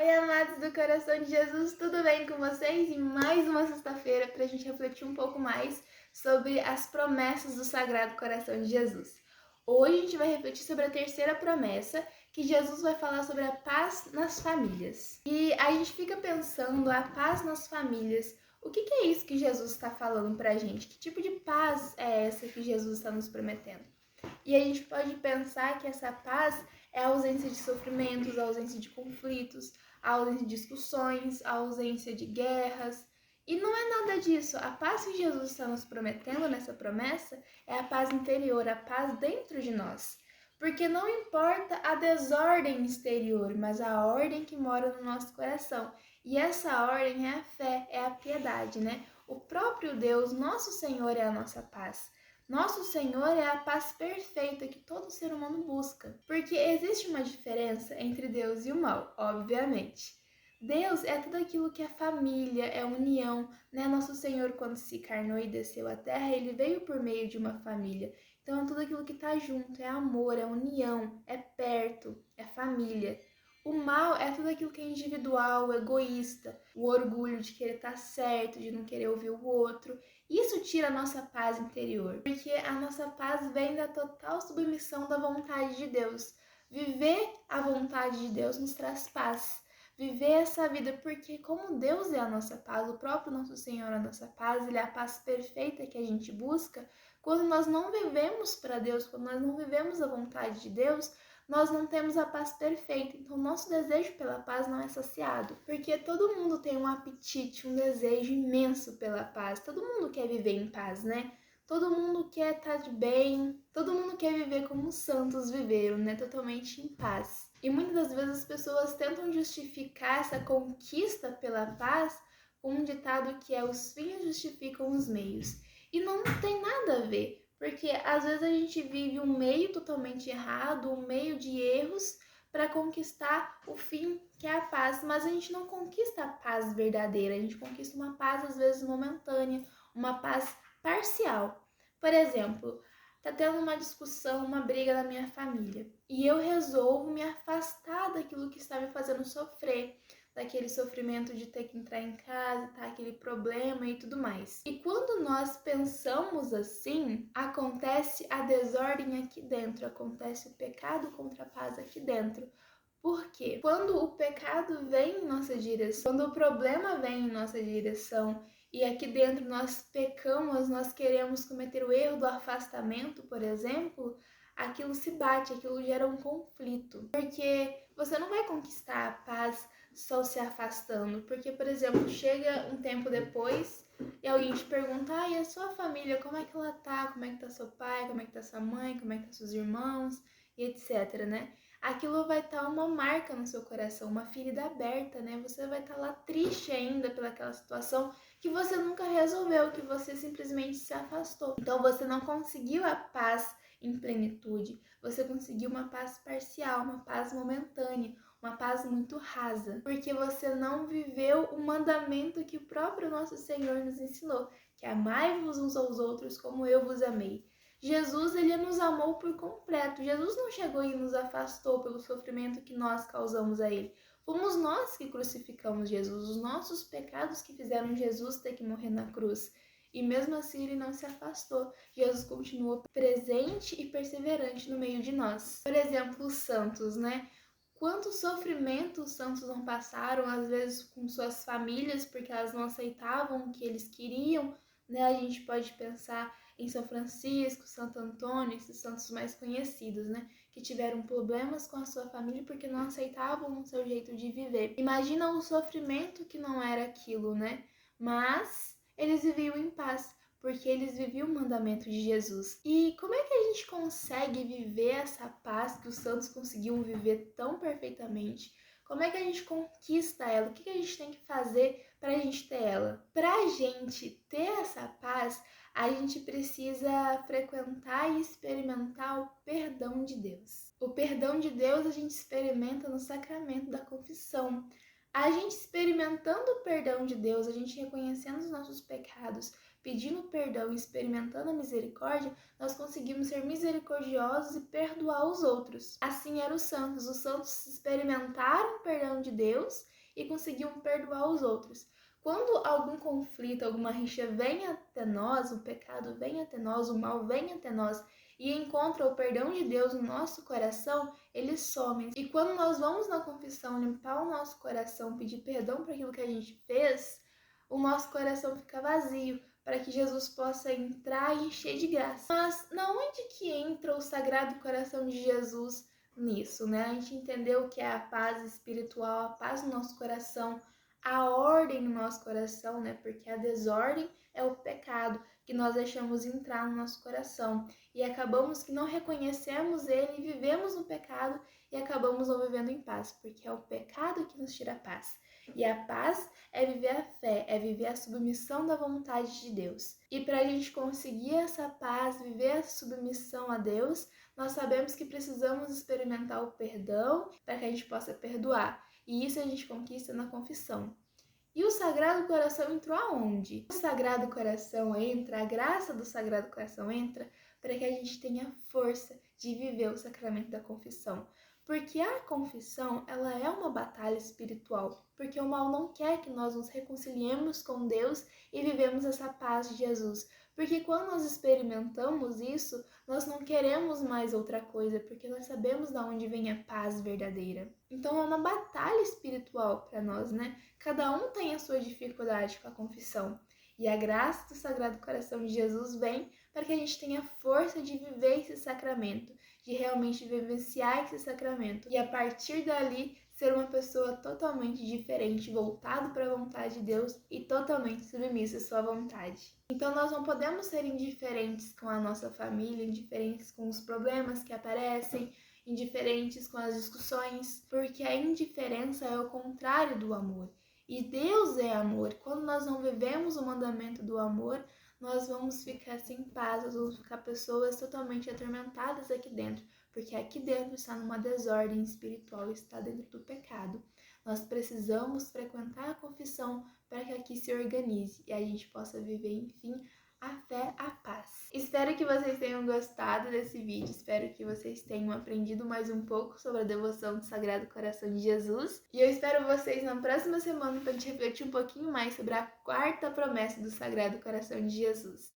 Oi, amados do coração de Jesus, tudo bem com vocês? E mais uma sexta-feira para a gente refletir um pouco mais sobre as promessas do Sagrado Coração de Jesus. Hoje a gente vai refletir sobre a terceira promessa, que Jesus vai falar sobre a paz nas famílias. E a gente fica pensando, a paz nas famílias, o que é isso que Jesus está falando para a gente? Que tipo de paz é essa que Jesus está nos prometendo? E a gente pode pensar que essa paz é a ausência de sofrimentos, a ausência de conflitos, a ausência de discussões, a ausência de guerras. E não é nada disso. A paz que Jesus está nos prometendo nessa promessa é a paz interior, a paz dentro de nós. Porque não importa a desordem exterior, mas a ordem que mora no nosso coração. E essa ordem é a fé, é a piedade, né? O próprio Deus, nosso Senhor, é a nossa paz. Nosso Senhor é a paz perfeita que todo ser humano busca. Porque existe uma diferença entre Deus e o mal, obviamente. Deus é tudo aquilo que é família, é união, né? Nosso Senhor, quando se encarnou e desceu à terra, ele veio por meio de uma família. Então é tudo aquilo que está junto, é amor, é união, é perto, é família. O mal é tudo aquilo que é individual, egoísta, o orgulho de querer estar certo, de não querer ouvir o outro. Isso tira a nossa paz interior, porque a nossa paz vem da total submissão da vontade de Deus. Viver a vontade de Deus nos traz paz. Viver essa vida, porque como Deus é a nossa paz, o próprio nosso Senhor é a nossa paz, Ele é a paz perfeita que a gente busca. Quando nós não vivemos para Deus, quando nós não vivemos a vontade de Deus, nós não temos a paz perfeita. Então, nosso desejo pela paz não é saciado. Porque todo mundo tem um apetite, um desejo imenso pela paz. Todo mundo quer viver em paz, né? Todo mundo quer estar de bem. Todo mundo quer viver como os santos viveram, né? Totalmente em paz. E muitas das vezes as pessoas tentam justificar essa conquista pela paz com um ditado que é: os fins justificam os meios. E não tem nada a ver. Porque às vezes a gente vive um meio totalmente errado, um meio de erros para conquistar o fim, que é a paz. Mas a gente não conquista a paz verdadeira, a gente conquista uma paz às vezes momentânea, uma paz parcial. Por exemplo, tá tendo uma discussão, uma briga na minha família e eu resolvo me afastar daquilo que está me fazendo sofrer, daquele sofrimento de ter que entrar em casa, tá, aquele problema e tudo mais. E quando nós pensamos assim, acontece a desordem aqui dentro, acontece o pecado contra a paz aqui dentro. Por quê? Quando o pecado vem em nossa direção, quando o problema vem em nossa direção e aqui dentro nós pecamos, nós queremos cometer o erro do afastamento, por exemplo, aquilo se bate, aquilo gera um conflito. Porque você não vai conquistar a paz só se afastando. Porque, por exemplo, chega um tempo depois e alguém te pergunta: e a sua família, como é que ela tá? Como é que tá seu pai? Como é que tá sua mãe? Como é que tá seus irmãos? E etc, né? Aquilo vai estar uma marca no seu coração, uma ferida aberta, né? Você vai estar lá triste ainda pelaquela situação que você nunca resolveu, que você simplesmente se afastou. Então você não conseguiu a paz em plenitude, você conseguiu uma paz parcial, uma paz momentânea, uma paz muito rasa, porque você não viveu o mandamento que o próprio nosso Senhor nos ensinou, que amai-vos uns aos outros como eu vos amei. Jesus, ele nos amou por completo. Jesus não chegou e nos afastou pelo sofrimento que nós causamos a ele. Fomos nós que crucificamos Jesus, os nossos pecados que fizeram Jesus ter que morrer na cruz. E mesmo assim ele não se afastou. Jesus continuou presente e perseverante no meio de nós. Por exemplo, os santos, né? Quanto sofrimento os santos não passaram, às vezes com suas famílias, porque elas não aceitavam o que eles queriam, né? A gente pode pensar em São Francisco, Santo Antônio, esses santos mais conhecidos, né? Que tiveram problemas com a sua família porque não aceitavam o seu jeito de viver. Imagina o sofrimento que não era aquilo, né? Mas eles viviam em paz, porque eles viviam o mandamento de Jesus. E como é que a gente consegue viver essa paz que os santos conseguiam viver tão perfeitamente? Como é que a gente conquista ela? O que a gente tem que fazer para a gente ter ela? Para a gente ter essa paz, a gente precisa frequentar e experimentar o perdão de Deus. O perdão de Deus a gente experimenta no sacramento da confissão. A gente experimentando o perdão de Deus, a gente reconhecendo os nossos pecados, pedindo perdão e experimentando a misericórdia, nós conseguimos ser misericordiosos e perdoar os outros. Assim eram os santos. Os santos experimentaram o perdão de Deus e conseguiam perdoar os outros. Quando algum conflito, alguma rixa vem até nós, o pecado vem até nós, o mal vem até nós e encontra o perdão de Deus no nosso coração, ele some. E quando nós vamos na confissão limpar o nosso coração, pedir perdão por aquilo que a gente fez, o nosso coração fica vazio, para que Jesus possa entrar e encher de graça. Mas na onde que entra o Sagrado Coração de Jesus nisso, né? A gente entendeu o que é a paz espiritual, a paz no nosso coração, a ordem no nosso coração, né? Porque a desordem é o pecado que nós deixamos entrar no nosso coração e acabamos que não reconhecemos ele e vivemos no pecado e acabamos não vivendo em paz, porque é o pecado que nos tira a paz. E a paz é viver a fé, é viver a submissão da vontade de Deus. E para a gente conseguir essa paz, viver a submissão a Deus, nós sabemos que precisamos experimentar o perdão para que a gente possa perdoar. E isso a gente conquista na confissão. E o Sagrado Coração entrou aonde? O Sagrado Coração entra, a graça do Sagrado Coração entra para que a gente tenha força de viver o sacramento da confissão. Porque a confissão, ela é uma batalha espiritual, porque o mal não quer que nós nos reconciliemos com Deus e vivemos essa paz de Jesus. Porque quando nós experimentamos isso, nós não queremos mais outra coisa, porque nós sabemos de onde vem a paz verdadeira. Então é uma batalha espiritual para nós, né? Cada um tem a sua dificuldade com a confissão. E a graça do Sagrado Coração de Jesus vem para que a gente tenha força de viver esse sacramento, de realmente vivenciar esse sacramento. E a partir dali, ser uma pessoa totalmente diferente, voltado para a vontade de Deus e totalmente submissa à sua vontade. Então nós não podemos ser indiferentes com a nossa família, indiferentes com os problemas que aparecem, indiferentes com as discussões, porque a indiferença é o contrário do amor. E Deus é amor. Quando nós não vivemos o mandamento do amor, nós vamos ficar sem paz, nós vamos ficar pessoas totalmente atormentadas aqui dentro, porque aqui dentro está numa desordem espiritual, está dentro do pecado. Nós precisamos frequentar a confissão para que aqui se organize e a gente possa viver, enfim, a fé, a paz. Espero que vocês tenham gostado desse vídeo, espero que vocês tenham aprendido mais um pouco sobre a devoção do Sagrado Coração de Jesus. E eu espero vocês na próxima semana para a gente refletir um pouquinho mais sobre a quarta promessa do Sagrado Coração de Jesus.